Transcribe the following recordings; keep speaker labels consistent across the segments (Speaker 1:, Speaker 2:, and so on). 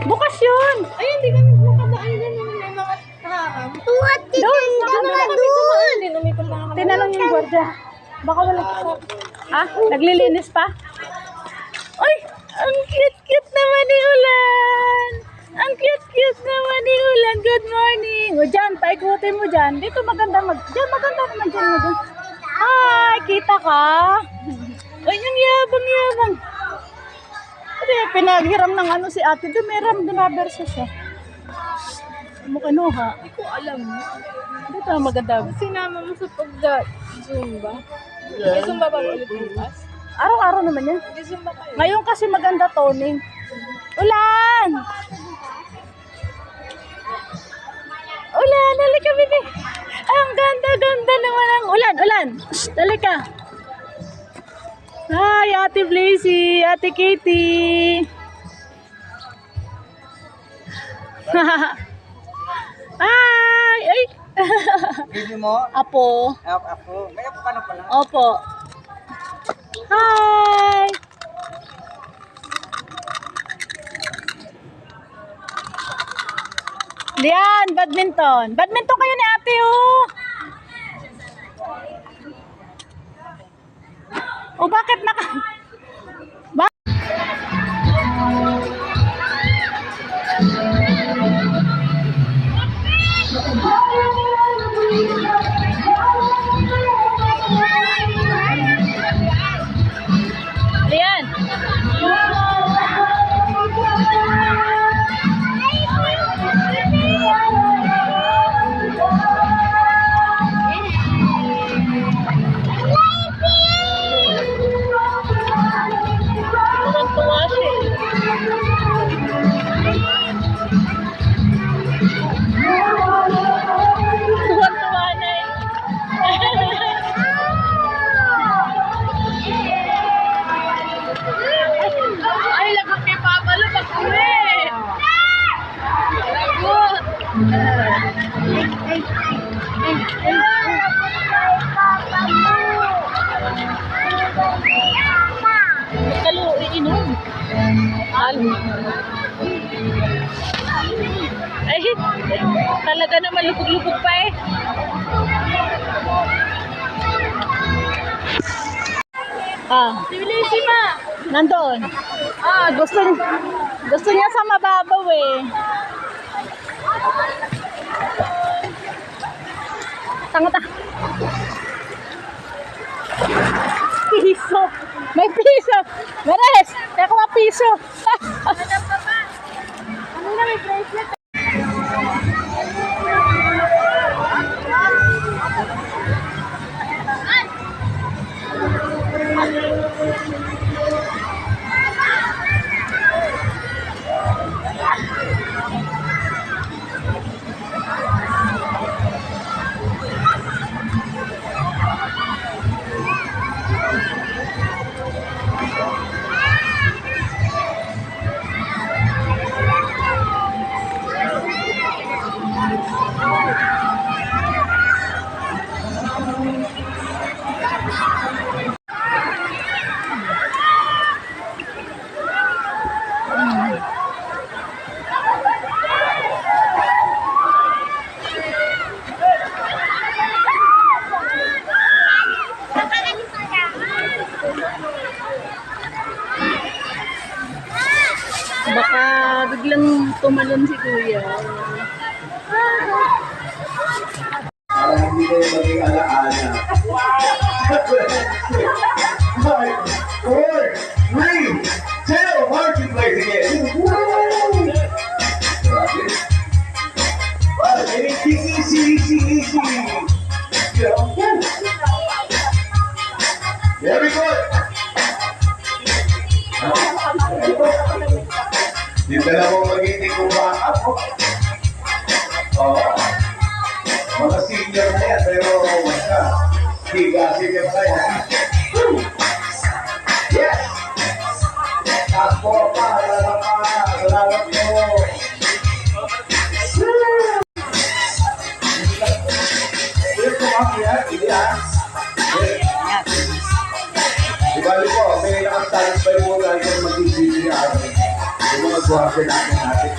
Speaker 1: Bukas yun.
Speaker 2: Ay, hindi kami makadaan din ng mga taam.
Speaker 1: Doon, doon.
Speaker 2: Umikot lang kami.
Speaker 1: Tinanong yung gwardiya. Baka wala pa. Ah, naglilinis pa? Ay, ang cute-cute naman ni Ulan. Ang cute-cute naman ni Ulan. Good morning. O dyan, paikutin mo dyan. Dito maganda Dyan, maganda naman dyan. Ay, kita ka? Ay, ang yabang-yabang. Ito yung pinaghiram ng ano si ate. Doon may rubber siya. Mo kinuha.
Speaker 2: Hindi ko alam.
Speaker 1: Dito maganda.
Speaker 2: Sinama mo sa pag-zumba. Nag-zumba ba ulit bukas?
Speaker 1: Araw-araw naman yan.
Speaker 2: Nag-zumba kayo.
Speaker 1: Ngayon kasi maganda toning. Ulan! Ulan, halika bibi. Ang ganda-ganda naman ang ulan. Ulan, shh, halika. Hi, Ate Blazy, Ate Katie. Hi! Ay!
Speaker 3: Video mo?
Speaker 1: Apo.
Speaker 3: Ako. May ako ka na pala.
Speaker 1: Opo. Hi! Lian, badminton. Badminton kayo ni ate, oh. O bakit naka... Ba Lian. Tuwa siya. Tuwa na eh. Ay, lagot kay Papa lo pag-uwi. Lagot. Kalo, iinom. Halo. Ay, talaga naman lupog-lupog pa eh. Ah,
Speaker 2: Si Ma.
Speaker 1: nandoon. Ah, gusto niya sa mababaw eh. Tanga. Piso. May piso. Mares, kaya kuha piso.
Speaker 2: Ano na may bracelet?
Speaker 1: Baka biglang tumalon si kuya.
Speaker 3: Para hindi kayo maging alaala. 5, 4, 3, 2, marketplace again. Well, easy. Very good. Yung dalawang magiging kumaka po. Mga senior na yan, pero basta, senior na yan. Yes! Ako pa, salamat po. Ito mga yan, Ibali po, may nakasatisfy po tayo kung mag-isip niya. Yung mga guwapo natin natin.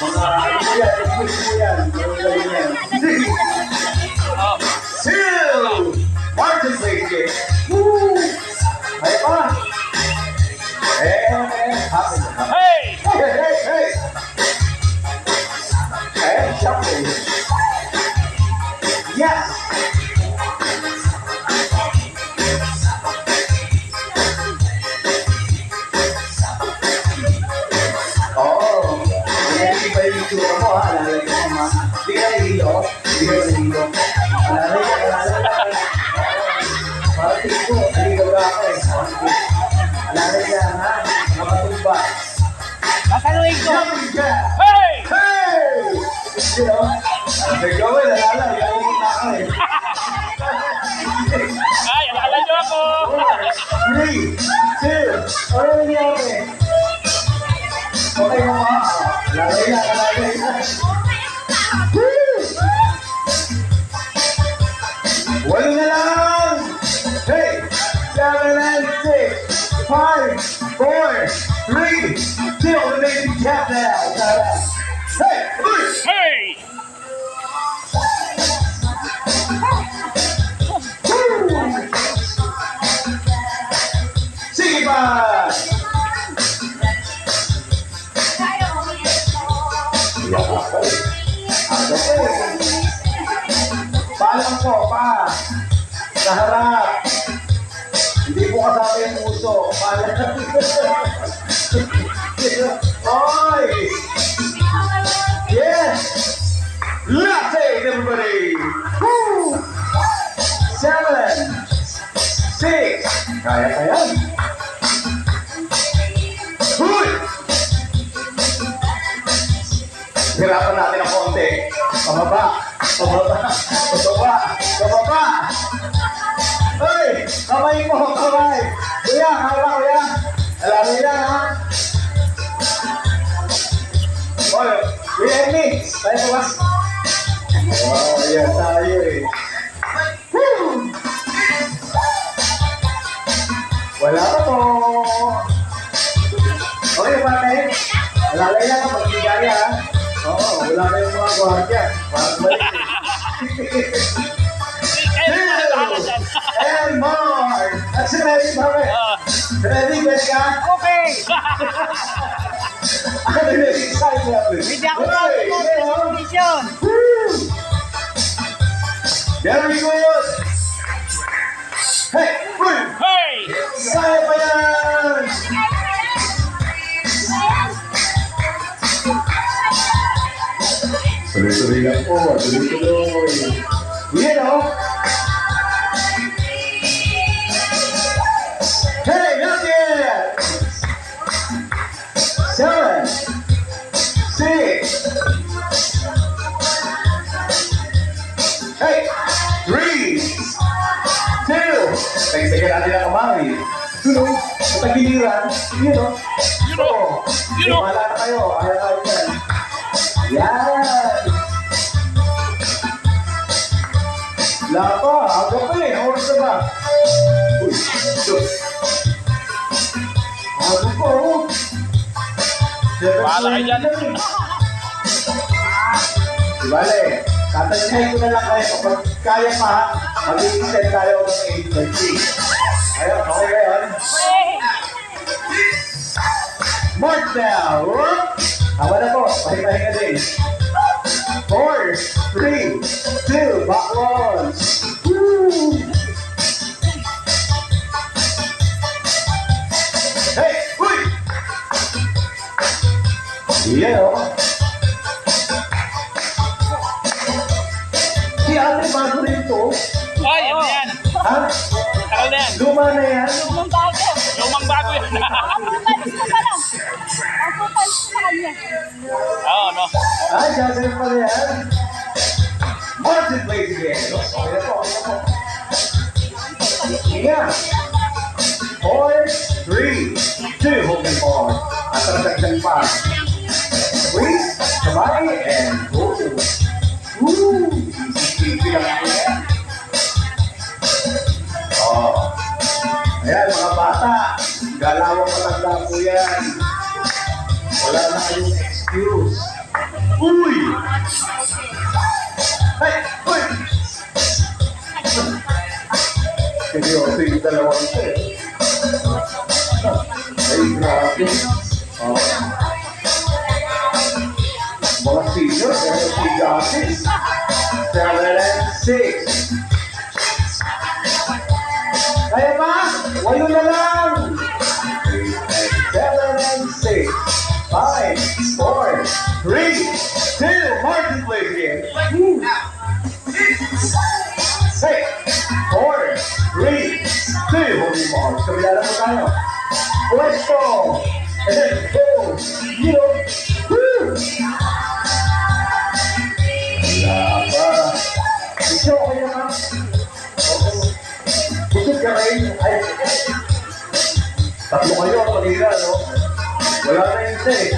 Speaker 3: Mga ano mo yan, expect mo yan. Mga galing yan. Two! Martin Lake. Woo! Ay pa! Happen.
Speaker 4: Hey!
Speaker 3: Hey! Shuffle. Yes! Oh, iba yung itsura mo ha, alalay ka naman. Hindi ka nahihilo. Alalay ka. Parang ito, naligaw ka ako eh. Alalay ka ha, nakatumba.
Speaker 1: Masaluhin ko.
Speaker 3: Jumping jack!
Speaker 4: Hey!
Speaker 3: Hey! You know, nagawin, alalay, gawin na ako eh.
Speaker 4: Ay, alala niyo ako!
Speaker 3: 4, 3, 2, ano nangyari? Okay mo ba? Alalay na. Woo! Walo na lang! Hey! 7 and 6, 5, 4, 3, 2, remaining countdown. Hey! Push!
Speaker 4: Hey!
Speaker 3: Sige pa! Aga po. Palang po, pa. Sa harap. Hindi po kasama yung puso. Palang. Oy! Yes! Let's take everybody! Woo! 7, 6, kaya ka yan. Huy! Hirapan natin ang konti. Pababa. Hey! Kamay mo, kamay. Kuya, kuya. Alam niya, ha? Oy, kuya Amy. Tayo ba? Oh, yan tayo eh. Woo! Wala pa po. Okay, patay. Alalay lang ang magbigaya, ha? Oo, wala kayong mga guardia. Parang balik eh. And more! That's ready, pare. Ready, ready ka?
Speaker 1: Okay.
Speaker 3: I'm really excited.
Speaker 1: Hindi ako na competition.
Speaker 3: Woo! Very good! Hey! Woo!
Speaker 4: Hey!
Speaker 3: Kaya pa yan! Tuloy-tuloy lang po. Tuloy-tuloy. Yan o. Hey! Not yet! 7, 6, hey! 3, 2, tagsagan natin ang kamay. Tulong, sa tagiliran, yun o. Wala na kayo, ayaw tayo yan. Yan! Lapa, aga pa eh, oras na ba? Uy, shoot. Aga pa oh.
Speaker 4: Wala kayo dyan.
Speaker 3: Bale, tatagay ko na lang kayo. Kapag kaya pa, mag-i-extend tayo ng 8:30. Ayun, okay kayo? Mark now! Tama na po, pahinga-hinga din. 4, 3, 2, back launch! Woo! Hey! Uy! Yeah, oh. Si ate bago rin to.
Speaker 4: Ay, ano yan?
Speaker 3: Ha?
Speaker 4: Tagal na yan.
Speaker 3: Luma na yan.
Speaker 2: Lumang bago.
Speaker 4: Lumang bago yan.
Speaker 2: Pagputalis ko pa lang. Pagputalis ko sa kanya.
Speaker 4: Oo, no?
Speaker 3: Ah, Jocelyn pala yan. Martin plays again. Okay na po, okay na po. Yeah. 4, 3, 2, holding forward. At tatagdan pa. Squeeze, sabay, and go. Woo! Easy lang ako yan. Oh. Ayan, mga bata. Galawang matanda bata po yan. Wala na kayong excuse. Uy! Ay! Uy! Seryoso yung dalawang ito eh. Ay, grabe. Oh. Mga senior, pero si Justice. 7 and 6. Kaya ba? 8 na lang. 7 and 6. 5, 4, 3, 2, marketplace again. 6, 4, 3, 2, holy marks. Kabila na po tayo. Pwesto. And then, boom. You know, woo. Wala pa. Ito, okay naman. Busog ka rin. Ay, tatlo kayo ang kanila, no? Wala na yung isa eh.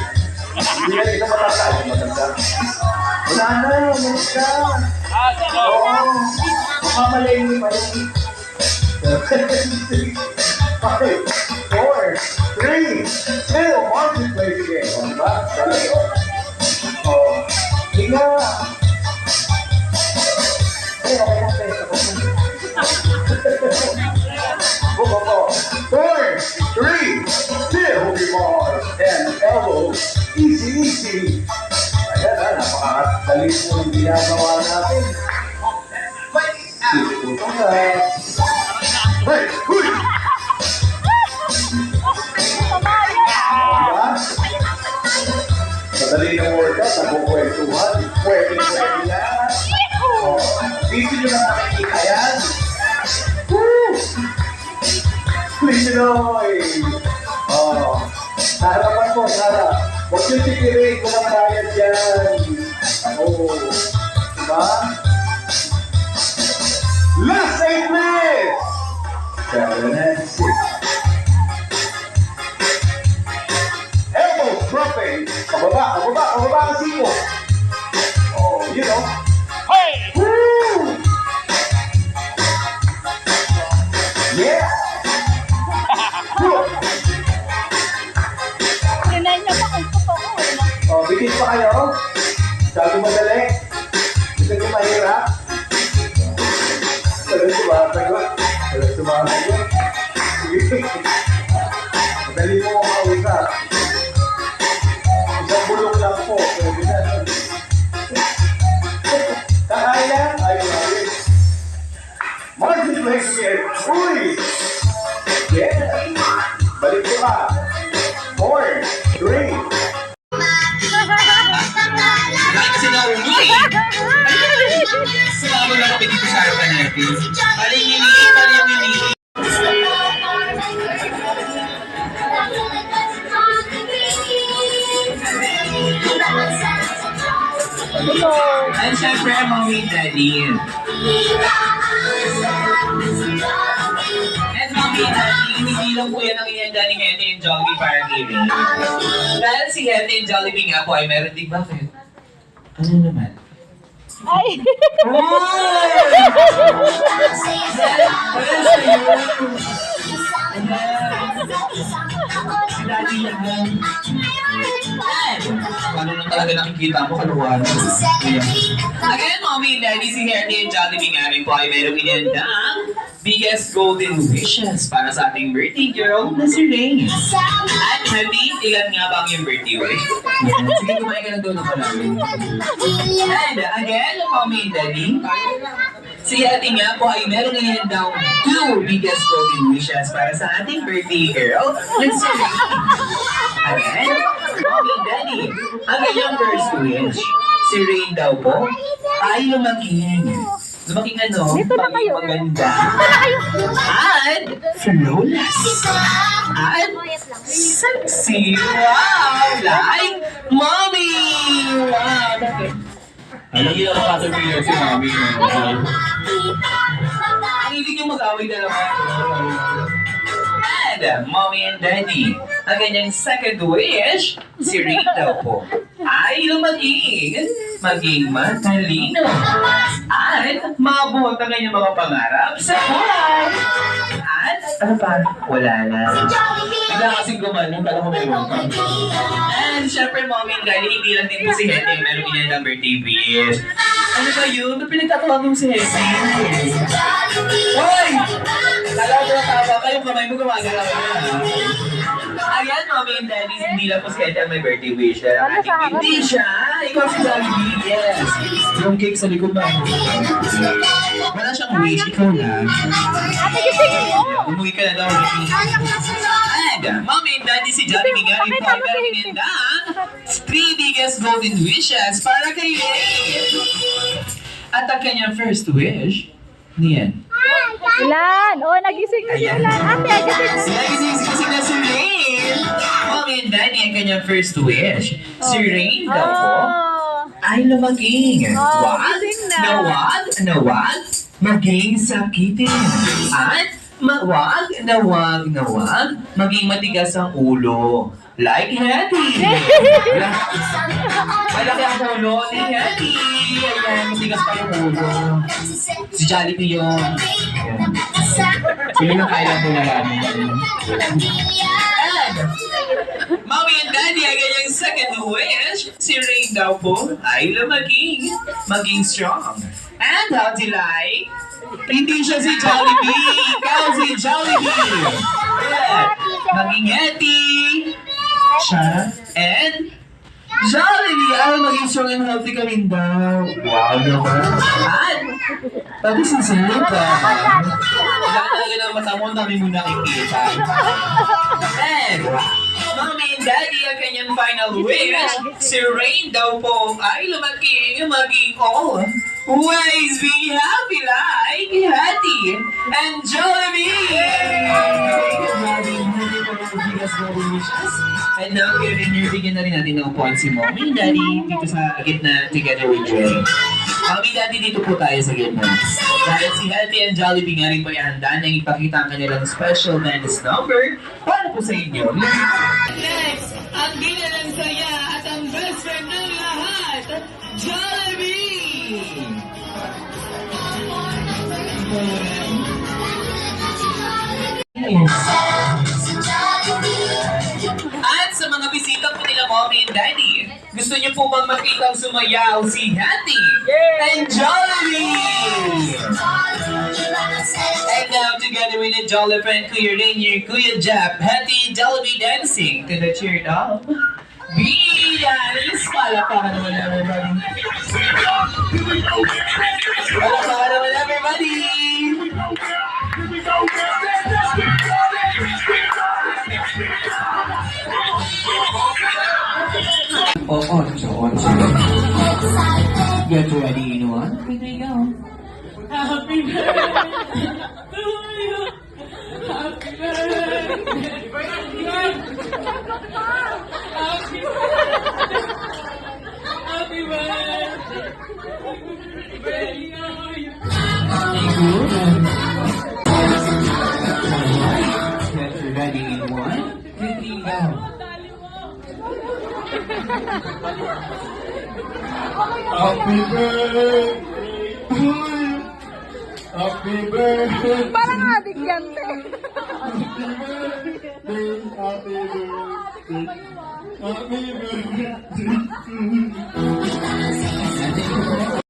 Speaker 3: Hindi na isa matanda. Matanda. Wala na, umalis ka.
Speaker 4: Sino?
Speaker 3: Oo. Mamalayin mo pa yun. 5, 4, 3, 2, marketplace again. O, diba? Dali, o. O, higa. Ay, okay na, sir. Go. 4, 3, 2, hold your bars and elbows. Easy. Ayan na, napakadali po yung ginagawa natin. Ito na. Hey, huy! Diba? Madali ng workout, nagkukwentuhan. Pwede na. Dito nyo lang nakikita yan. Woo! Please, Pinoy! Oh, harapan po, Sara. Huwag yung tikirin kung ang bayad yan. Oh, diba? Last 8 minutes! 7 and 6. Elbows dropping. Pababa ang siko. Oh, you know.
Speaker 4: Hey!
Speaker 3: Woo! Yeah!
Speaker 1: Tinay niya pa kung totoo.
Speaker 3: Oh, bitin pa kayo? Sabi madali? Gusto niyo mahirap? Walang sumasagot. Sige. Madali mo ako kausap. Isang bulong lang po. Pwede na. Kakaya? Ayun. Marketplace again. Uy! Yeah! Balik ko ka. 4, 3,
Speaker 5: Bakit kasi naunod eh? Sumama lang kami dito sa harapan natin. Paling And syempre, Mommy and Daddy. And Mommy and Daddy, hindi lang po yan ang inihanda ni Hetty and Jollibee para giving. Dahil si Hetty and Jollibee nga po ay meron din bakit? Ano naman?
Speaker 1: Ay!
Speaker 5: Ano nang talaga nakikita mo, kaluhan? Again, Mommy and Daddy, si Hetty and Jollibee nga rin po ay merong inihanda biggest golden wishes para sa ating birthday girl na si Rain. At Hetty, ilan nga ba ang yung birthday wish? Sige, kumain ka na doon ako namin. And again, Mommy and Daddy, si Hetty nga po ay meron ngayon daw 2 biggest golden wishes para sa ating birthday girl na si Rain. Again, Mommy and Daddy, ang kanyang first wish, si Rain daw po ay lumaking. Lumaking ano?
Speaker 1: Dito na kayo.
Speaker 5: Maganda. At flawless. At sexy. Wow! Like Mommy! Wow!
Speaker 4: Alam niyo ang pasabihin si Mami.
Speaker 5: Ang ibig yung mag-away na naman. And Mommy and Daddy, ang kanyang second wish, si Rick daw po ay lumaking. maging matalino, at maabot ang kanyang mga pangarap sa buhay. At, ano pa? Wala na. Bigla kasing gumano, kala ko meron ka. And syempre, Mommy and Daddy, hindi lang din po si Hete, meron din yung birthday wish. Ano ba yun? Ba't pinagkatawa mo si Hete? Hoy! Kala ko na tama kayo, kamay mo gumagalaw na. Ayan, Mommy and Daddy, hindi lang po si Hete ang may birthday wish. Hindi siya! Ikaw si Jollibee, yes! Yung cake sa likod ba? Wala siyang wish, ikaw na.
Speaker 1: Ate, gisingin mo!
Speaker 5: Umuwi ka na daw. And, Mommy and Daddy, si Jollibee nga rin po ay meron din ang 3 biggest golden wishes para kay Ray. At ang kanyang first wish, niyan.
Speaker 1: Ulan! Oh, nagising na si
Speaker 5: Ayan.
Speaker 1: Ulan. Ate, gising na.
Speaker 5: Nagising na si Rain. Mommy and Daddy, ang kanyang first wish. Si Rain daw po
Speaker 1: Oh.
Speaker 5: ay lumaging.
Speaker 1: Oh,
Speaker 5: What?
Speaker 1: gising na.
Speaker 5: Na what? Maging sakitin. At wag, maging matigas ang ulo. Like Hetty. Malaki ang ulo ni Hetty. Ayan, matigas pa yung ulo. Si Jollibee yun. Ayan. Sino na kailan mo na lang. Mommy and Daddy, ang kanyang second wish, si Rain daw po ay maging strong. And how do you like? Hindi siya si Jollibee, ikaw si Jollibee. Yeah. Maging Yeti. Siya. And Jollibee ay maging strong and healthy ka rin daw. Wow naman. At pati si Zilita. Wala talaga ng mata mo, ang dami mo nakikita. And Mommy and Daddy, ang kanyang final wish, si Rain daw po ay maging always be happy like Hattie and Jollibee! And now, bigyan na rin natin ng upuan si Mommy and Daddy dito sa gitna together with Ray. Mommy and Daddy, dito po tayo sa gitna. Dahil si Hattie and Jollibee nga rin po ay handa na ipakita ang kanilang special dance number para po sa inyo. Next, ang gina ng saya at ang best friend ng lahat, Jollibee! At sa mga bisita po nila Mommy and Daddy, gusto niyo po bang makitang sumayaw si Hattie and Jollibee? And now together with the Jolly friend Kuya Rainier, Kuya Jap, Hattie and Jollibee dancing to the cheered up Bialis! Palakpakan naman everybody! Palakpakan naman everybody! Ocho. Get ready in 1, 2, 3, go. Happy birthday to you. Happy birthday. Happy birthday. Get ready in 1, 2, 3, go.
Speaker 3: Happy birthday to you. Happy birthday.
Speaker 2: Parang adik yan, te.
Speaker 3: Happy birthday. Happy birthday. Happy birthday.